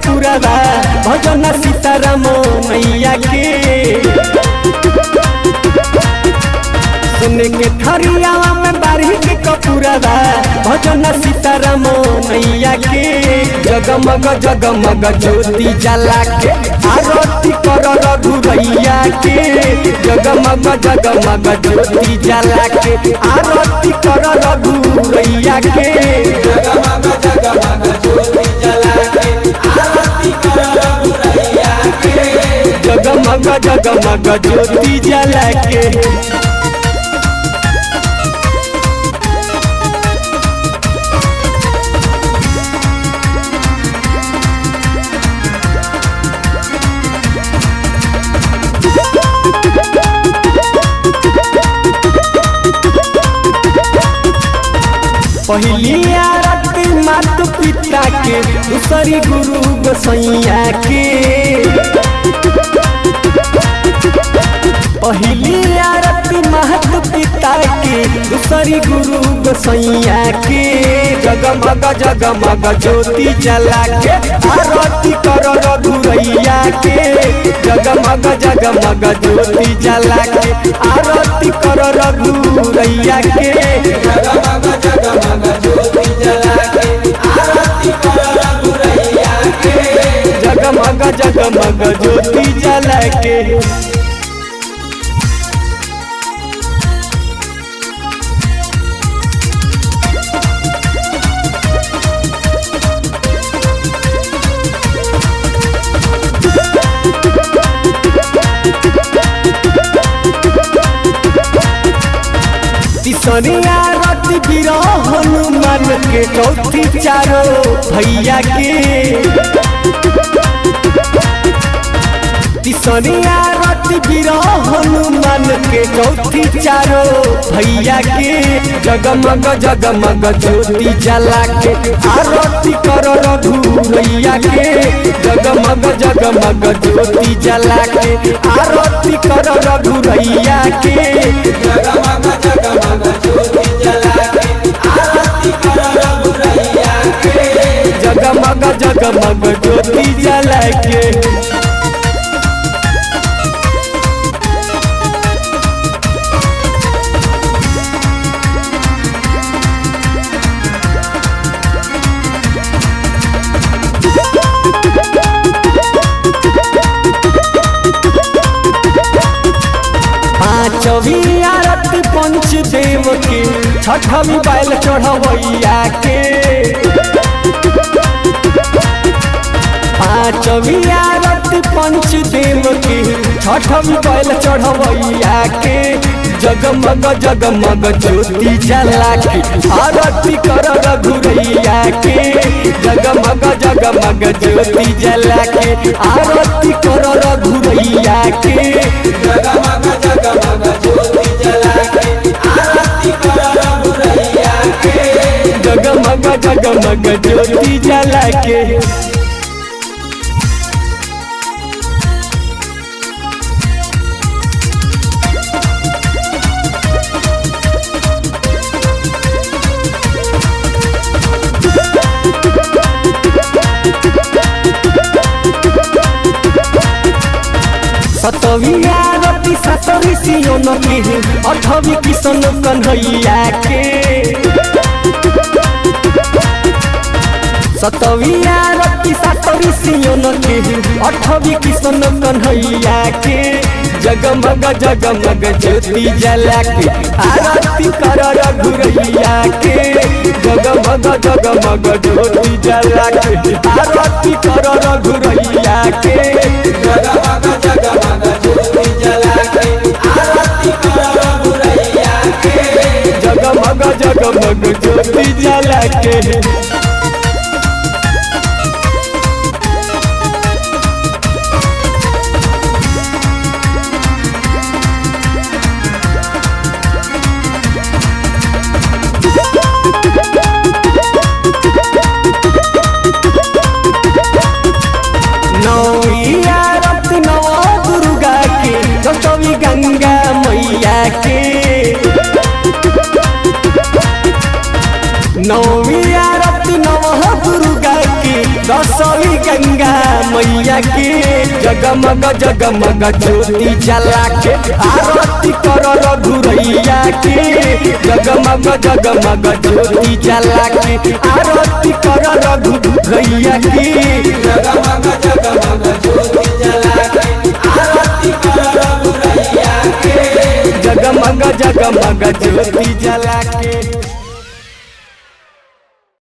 कपूरवा भजन सीताराम मैया के सुने के थरियावा में बारी के कपूरवा भजन सीताराम मैया के जगमग जगमग ज्योति जला के आरती कर रघुरैया के जगमग जगमग ज्योति जला के आरती कर रघुरैया के जगमग जगमग ज्योति जला के आरती कर रघुरैया के जगमग जगमग ज्योति जला के पहली आरती मात पिता के दूसरी गुरु गोसैया के पहली आरती मात पिता के दूसरी गुरु गोसैया के जगमग जगमग ज्योति जला के आरती कर रघुरैया के जगमग जगमग ज्योति जला के आरती कर रघुरैया के जगमग जगमग ज्योति जला के आरती कर रघुरैया के जगमग जगमग ज्योति जला के तीसरी आरती बीरो हनुमान के चौथी चारो भैया के तीसरी आरती बीरो हनुमान के चौथी चारो भैया के जगमग जगमग ज्योति जला के आरती कर रघुरैया के जगमग जगमग ज्योति जला के आरती कर रघुरैया के जगमग जगमग ज्योति जला के आरती कर रघुरैया के जगमग जगमग ज्योति जला के पांचवी आरती पंचदेव के छठवी बैल चढ़वैया के पांचवी आरती पंचदेव के छठवी बैल चढ़वैया के जगमग जगमग ज्योति जला के आरती कर रघुरैया के जगमग जगमग ज्योति जला के आरती कर रघुरैया के जगमग जगमग ज्योति जला के आरती कर रघुरैया के जगमग जगमग ज्योति जला के सतवी आरती सतरी सियोन के अठवी किशन कन्हैया के सतवी आरती सतरी सियोन के अठवी किशन कन्हैया के जगमग जगमग ज्योति जला के आरती कर रघुरैया के जगमग जगमग ज्योति जला के आरती कर रघुरैया के जगमग जगमग ज्योति जला के आरती कर रघुरैया के जगमग जगमग ज्योति जला के नौमी आरती नव दुर्गा की दसवीं गंगा के जगमग जगमग ज्योति जला के आरती कर रघुरैया के जगमग जगमग ज्योति जला के आरती कर रघुरैया के जगमग जगमग ज्योति जला के आरती कर रघुरैया के जगमग जगमग ज्योति जला के।